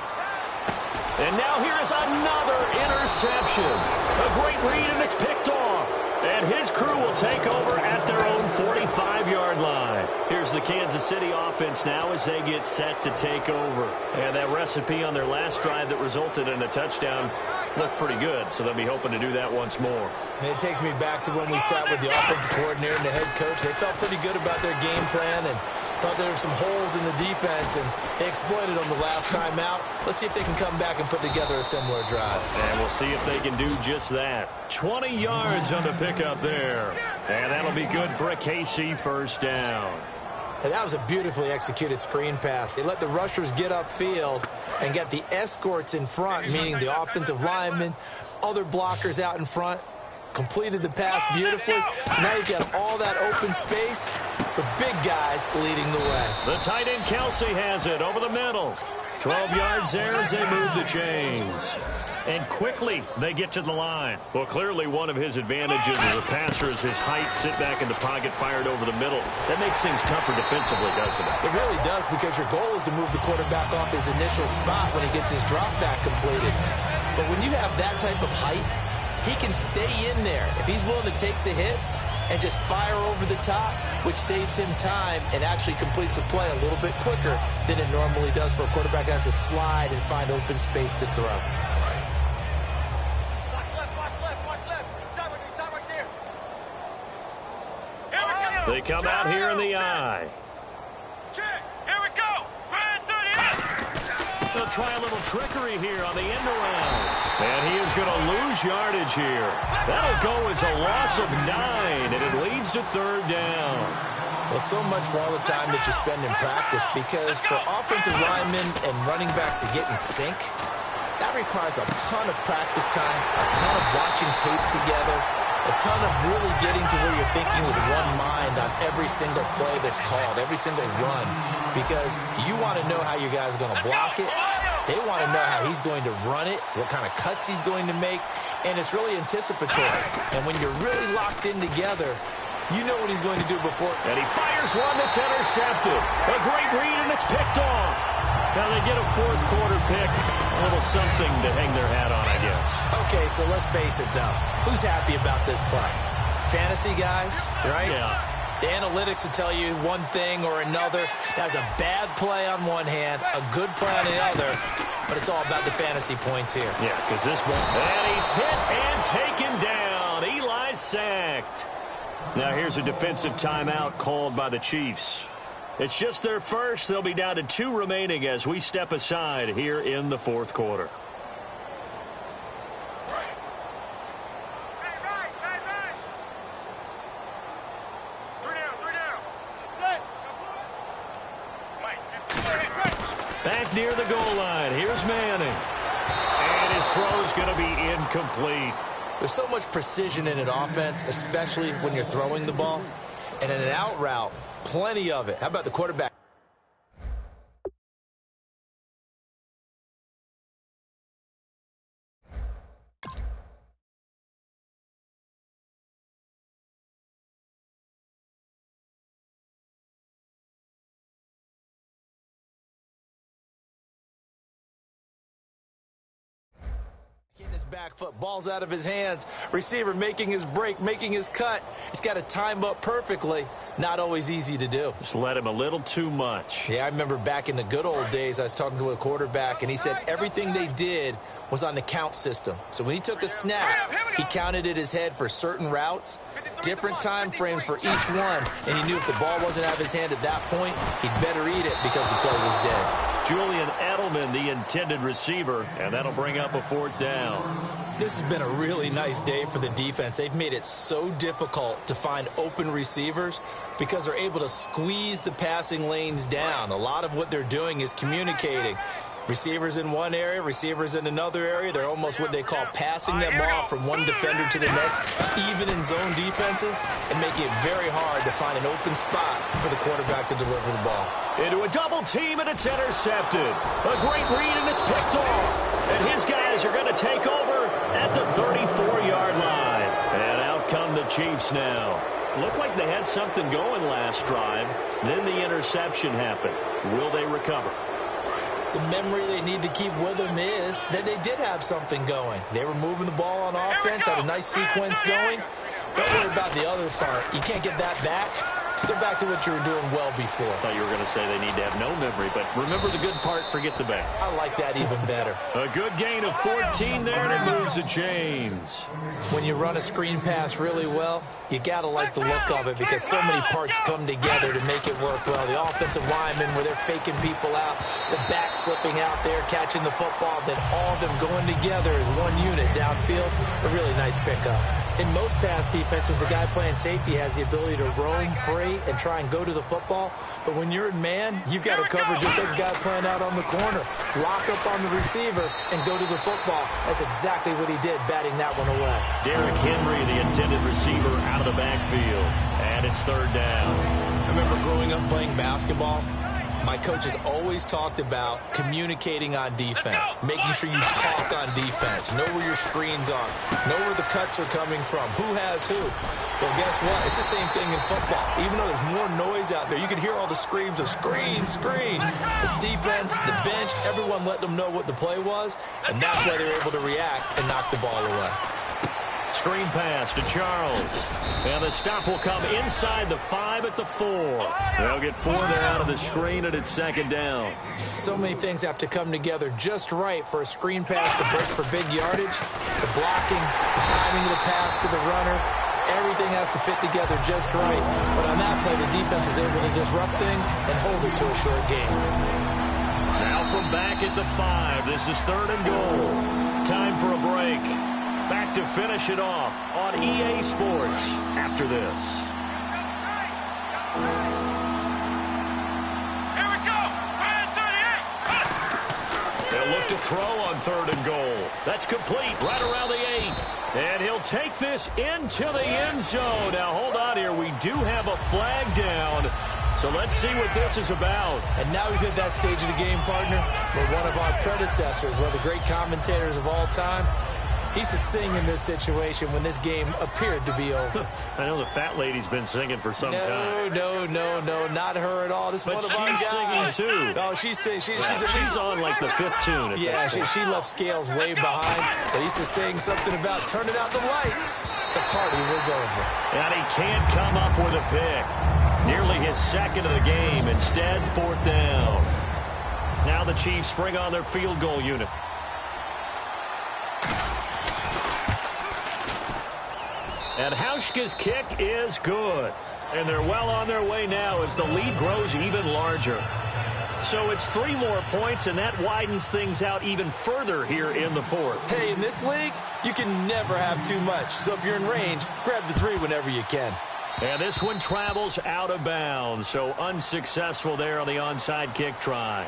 And now here is another interception. A great read, and it's picked off. And his crew will take over at their own 45-yard line. Here's the Kansas City offense now as they get set to take over. And that recipe on their last drive that resulted in a touchdown looked pretty good, so they'll be hoping to do that once more. And it takes me back to when we sat with the offensive coordinator and the head coach. They felt pretty good about their game plan and thought there were some holes in the defense, and they exploited them the last time out. Let's see if they can come back and put together a similar drive. And we'll see if they can do just that. 20 yards on the pickup there. And that'll be good for a KC first down. And that was a beautifully executed screen pass. They let the rushers get upfield and got the escorts in front, meaning the offensive linemen, other blockers out in front, completed the pass beautifully. So now you've got all that open space, the big guys leading the way. The tight end Kelsey has it over the middle. 12 yards there as they move the chains. And quickly they get to the line. Well, clearly one of his advantages as a passer is his height. Sit back in the pocket, fired over the middle. That makes things tougher defensively, doesn't it? It really does, because your goal is to move the quarterback off his initial spot when he gets his drop back completed. But when you have that type of height, he can stay in there if he's willing to take the hits and just fire over the top, which saves him time and actually completes a play a little bit quicker than it normally does for a quarterback that has to slide and find open space to throw. They come out here in the eye. Here we go. They'll try a little trickery here on the end around. And he is going to lose yardage here. That'll go as a loss of 9, and it leads to 3rd down. Well, so much for all the time that you spend in practice, because for offensive linemen and running backs to get in sync, that requires a ton of practice time, a ton of watching tape together, a ton of really getting to where you're thinking with one mind on every single play that's called, every single run, because you want to know how your guy's going to block it. They want to know how he's going to run it, what kind of cuts he's going to make, and it's really anticipatory. And when you're really locked in together, you know what he's going to do before. And he fires one that's intercepted. A great read, and it's picked off. Now they get a 4th quarter pick. A little something to hang their hat on, I guess. Okay, so let's face it, though. Who's happy about this play? Fantasy guys, right? Yeah. The analytics will tell you one thing or another. That's a bad play on one hand, a good play on the other, but it's all about the fantasy points here. Yeah, because this one... And he's hit and taken down. Eli sacked. Now here's a defensive timeout called by the Chiefs. It's just their first. They'll be down to 2 remaining as we step aside here in the 4th quarter. Back near the goal line. Here's Manning. And his throw's going to be incomplete. There's so much precision in an offense, especially when you're throwing the ball. And in an out route, plenty of it. How about the quarterback? Getting his back foot, ball's out of his hands. Receiver making his break, making his cut. He's got to time up perfectly. Not always easy to do. Just let him a little too much. Yeah, I remember back in the good old days, I was talking to a quarterback, and he said everything they did was on the count system. So when he took a snap, he counted in his head for certain routes, different time frames for each one, and he knew if the ball wasn't out of his hand at that point, he'd better eat it because the play was dead. Julian Edelman, the intended receiver, and that'll bring up a 4th down. This has been a really nice day for the defense. They've made it so difficult to find open receivers because they're able to squeeze the passing lanes down. A lot of what they're doing is communicating. Receivers in one area, receivers in another area. They're almost what they call passing them off from one defender to the next, even in zone defenses, and making it very hard to find an open spot for the quarterback to deliver the ball. Into a double team, and it's intercepted. A great read, and it's picked off. And his guys are going to take over at the 34-yard line. And out come the Chiefs now. Looked like they had something going last drive. Then the interception happened. Will they recover? The memory they need to keep with them is that they did have something going. They were moving the ball on offense, had a nice sequence going. Don't worry about the other part. You can't get that back. Let's go back to what you were doing well before. I thought you were going to say they need to have no memory, but remember the good part, forget the bad. I like that even better. A good gain of 14 there, and it moves the chains. When you run a screen pass really well, you got to like the look of it because so many parts come together to make it work well. The offensive linemen, where they're faking people out, the back slipping out there, catching the football, then all of them going together as one unit downfield. A really nice pickup. In most pass defenses, the guy playing safety has the ability to roam free and try and go to the football. But when you're in man, you've got to cover just like the guy playing out on the corner. Lock up on the receiver and go to the football. That's exactly what he did, batting that one away. Derrick Henry, the intended receiver, out of the backfield. And it's 3rd down. I remember growing up playing basketball. My coach has always talked about communicating on defense, making sure you talk on defense, know where your screens are, know where the cuts are coming from, who has who. Well, guess what? It's the same thing in football. Even though there's more noise out there, you can hear all the screams of screen, screen. This defense, the bench, everyone let them know what the play was, and that's why they're able to react and knock the ball away. Screen pass to Charles. And the stop will come inside the 5 at the 4. They'll get 4 there out of the screen, and it's second down. So many things have to come together just right for a screen pass to break for big yardage. The blocking, the timing of the pass to the runner, everything has to fit together just right. But on that play, the defense was able to disrupt things and hold it to a short game. Now from back at the 5, this is 3rd and goal. Time for a break. Back to finish it off on EA Sports after this. Here we go. 38. They'll look to throw on 3rd and goal. That's complete right around the 8. And he'll take this into the end zone. Now, hold on here. We do have a flag down. So let's see what this is about. And now we've hit that stage of the game, partner, where one of our predecessors, one of the great commentators of all time, he used to sing in this situation when this game appeared to be over. I know the fat lady's been singing for some time. No, not her at all. This is one of our guys. She's singing, too. Oh, she's singing. She's on, like, the 5th tune. Yeah, she left Scales way behind. But he used to sing something about turning out the lights. The party was over. And he can't come up with a pick. Nearly his 2nd of the game. Instead, 4th down. Now the Chiefs bring on their field goal unit. And Hauschka's kick is good. And they're well on their way now as the lead grows even larger. So it's 3 more points, and that widens things out even further here in the 4th. Hey, in this league, you can never have too much. So if you're in range, grab the 3 whenever you can. And this one travels out of bounds, so unsuccessful there on the onside kick try.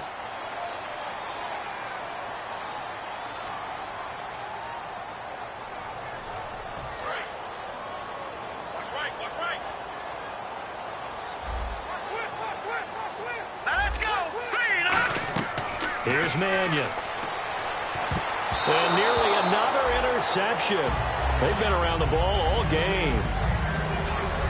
Here's Mannion. And nearly another interception. They've been around the ball all game.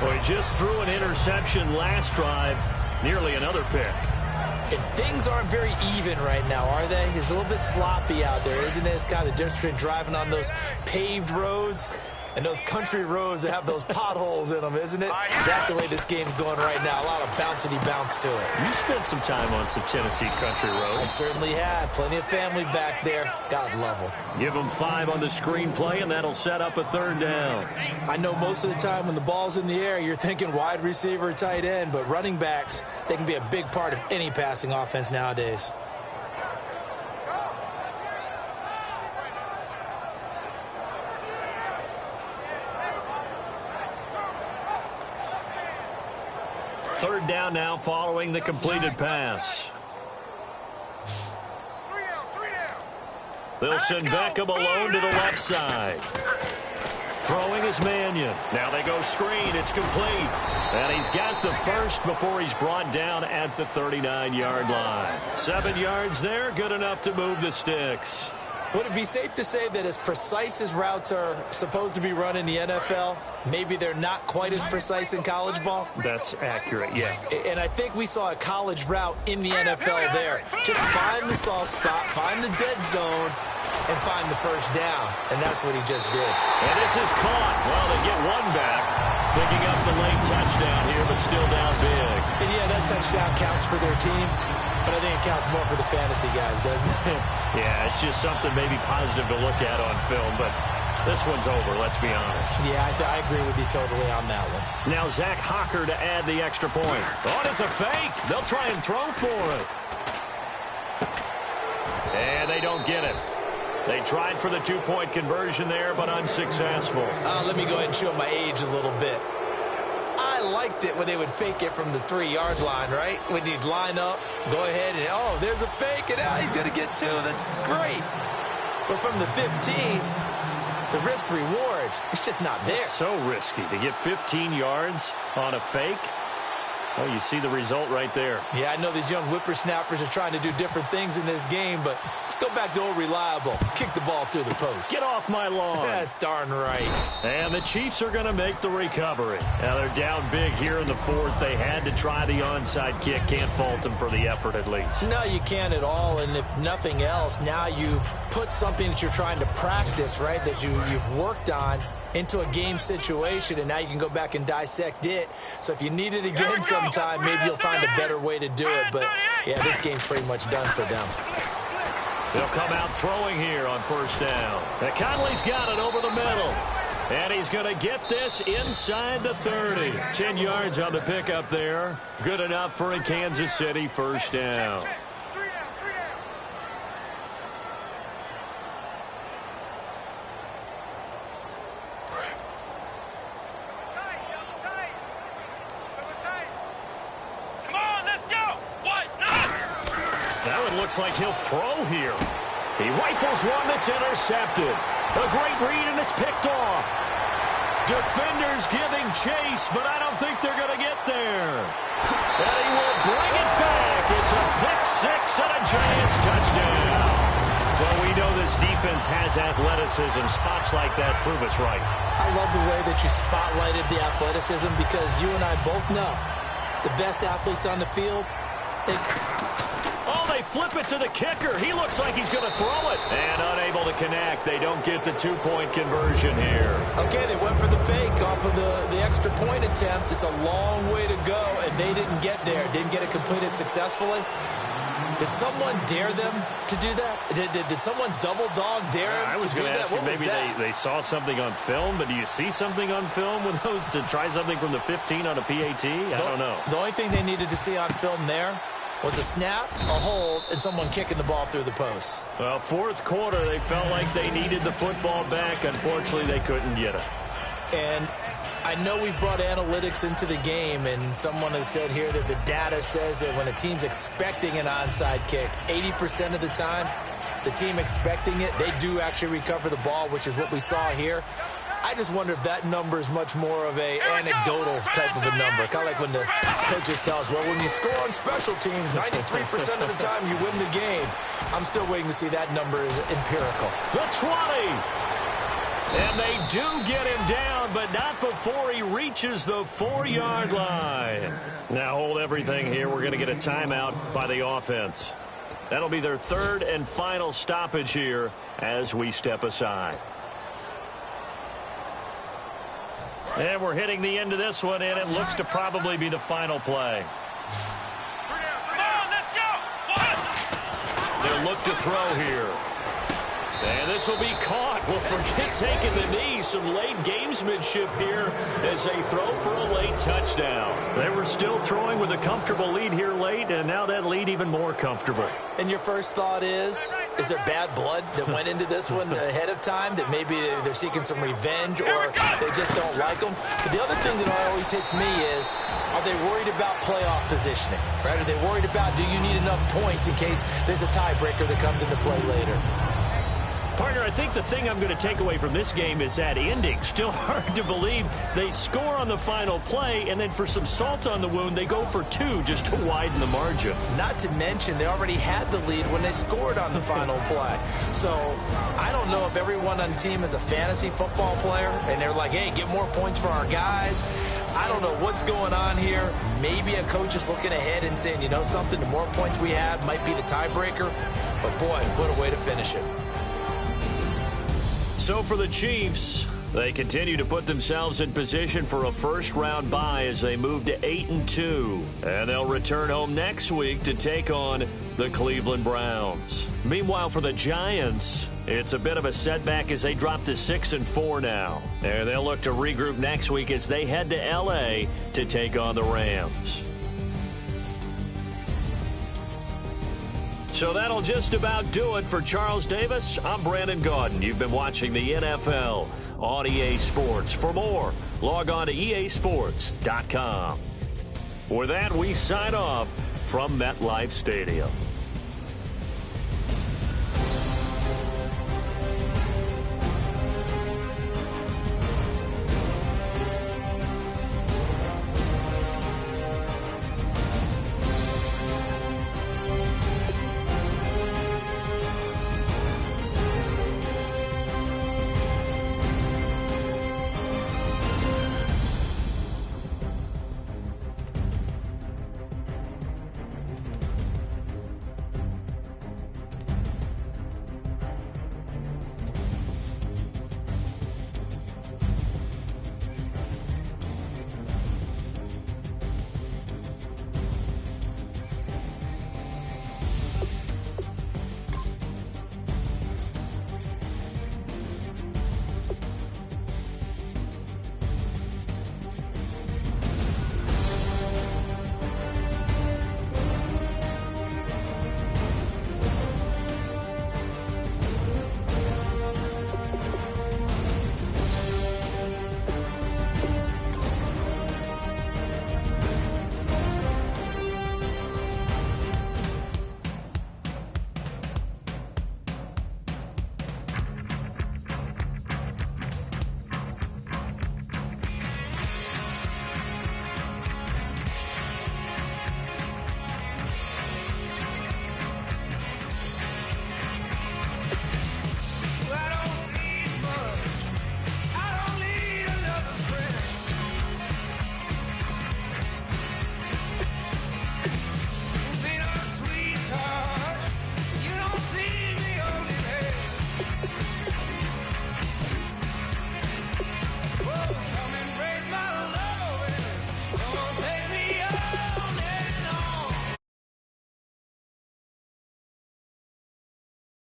Well, he just threw an interception last drive. Nearly another pick. And things aren't very even right now, are they? It's a little bit sloppy out there, isn't it? It's kind of the difference between driving on those paved roads and those country roads that have those potholes in them, isn't it? That's the way this game's going right now. A lot of bouncy bounce to it. You spent some time on some Tennessee country roads. I certainly have. Plenty of family back there. God love them. Give them 5 on the screenplay, and that'll set up a 3rd down. I know most of the time when the ball's in the air, you're thinking wide receiver, tight end, but running backs, they can be a big part of any passing offense nowadays. Third down now following the completed pass. They'll send Beckham alone to the left side. Throwing is Mannion. Now they go screen. It's complete. And he's got the first before he's brought down at the 39-yard line. 7 yards there, good enough to move the sticks. Would it be safe to say that as precise as routes are supposed to be run in the NFL, maybe they're not quite as precise in college ball? That's accurate, yeah. And I think we saw a college route in the NFL there. Just find the soft spot, find the dead zone, and find the first down. And that's what he just did. And this is caught. Well, they get one back. Picking up the late touchdown here, but still down big. And yeah, that touchdown counts for their team. But I think it counts more for the fantasy guys, doesn't it? Yeah, it's just something maybe positive to look at on film, but this one's over, let's be honest. Yeah, I agree with you totally on that one. Now Zach Hocker to add the extra point. Oh, and it's a fake. They'll try and throw for it. And they don't get it. They tried for the 2-point conversion there, but unsuccessful. Let me go ahead and show my age a little bit. I liked it when they would fake it from the 3-yard line, right? When you'd line up, go ahead, and oh, there's a fake, and now he's going to get 2. That's great. But from the 15, the risk-reward, it's just not there. It's so risky to get 15 yards on a fake. Well, you see the result right there. Yeah, I know these young whippersnappers are trying to do different things in this game, but let's go back to old reliable. Kick the ball through the post. Get off my lawn. That's darn right. And the Chiefs are going to make the recovery. Now they're down big here in the fourth. They had to try the onside kick. Can't fault them for the effort at least. No, you can't at all. And if nothing else, now you've put something that you're trying to practice, right, that you've worked on into a game situation, and now you can go back and dissect it. So if you need it again sometime, maybe you'll find a better way to do it. But, yeah, this game's pretty much done for them. They'll come out throwing here on first down. And Conley's got it over the middle. And he's going to get this inside the 30. 10 yards on the pickup there. Good enough for a Kansas City first down. Looks like he'll throw here. He rifles one that's intercepted. A great read, and it's picked off. Defenders giving chase, but I don't think they're going to get there. And he will bring it back. It's a pick six and a Giants touchdown. Well, we know this defense has athleticism. Spots like that prove us right. I love the way that you spotlighted the athleticism, because you and I both know the best athletes on the field, they flip it to the kicker. He looks like he's going to throw it. And unable to connect. They don't get the 2-point conversion here. Okay, they went for the fake off of the extra point attempt. It's a long way to go, and they didn't get there. Didn't get it completed successfully. Did someone dare them to do that? Did someone double dog dare them I was to do going to that? ask you, maybe they saw something on film, but do you see something on film with those to try something from the 15 on a PAT? I don't know. The only thing they needed to see on film there was a snap, a hold, and someone kicking the ball through the post. Well, fourth quarter, they felt like they needed the football back. Unfortunately, they couldn't get it. And I know we brought analytics into the game, and someone has said here that the data says that when a team's expecting an onside kick, 80% of the time, the team expecting it, they do actually recover the ball, which is what we saw here. I just wonder if that number is much more of a anecdotal type of a number. Kind of like when the coaches tell us, well, when you score on special teams, 93% of the time you win the game. I'm still waiting to see that number is empirical. The 20. And they do get him down, but not before he reaches the 4-yard line. Now hold everything here. We're going to get a timeout by the offense. That'll be their third and final stoppage here as we step aside. And we're hitting the end of this one, and it looks to probably be the final play. They'll look to throw here. And this will be caught. Well, forget taking the knee. Some late gamesmanship here as they throw for a late touchdown. They were still throwing with a comfortable lead here late, and now that lead even more comfortable. And your first thought is there bad blood that went into this one ahead of time, that maybe they're seeking some revenge or they just don't like them? But the other thing that always hits me is, are they worried about playoff positioning? Right? Are they worried about, do you need enough points in case there's a tiebreaker that comes into play later? Partner, I think the thing I'm going to take away from this game is that ending. Still hard to believe they score on the final play, and then for some salt on the wound, they go for 2 just to widen the margin. Not to mention, they already had the lead when they scored on the final play. So I don't know if everyone on the team is a fantasy football player, and they're like, hey, get more points for our guys. I don't know what's going on here. Maybe a coach is looking ahead and saying, you know something, the more points we have might be the tiebreaker. But, boy, what a way to finish it. So for the Chiefs, they continue to put themselves in position for a first-round bye as they move to 8-2. And they'll return home next week to take on the Cleveland Browns. Meanwhile, for the Giants, it's a bit of a setback as they drop to 6-4 now. And they'll look to regroup next week as they head to L.A. to take on the Rams. So that'll just about do it for Charles Davis. I'm Brandon Gaudin. You've been watching the NFL on EA Sports. For more, log on to easports.com. With that, we sign off from MetLife Stadium.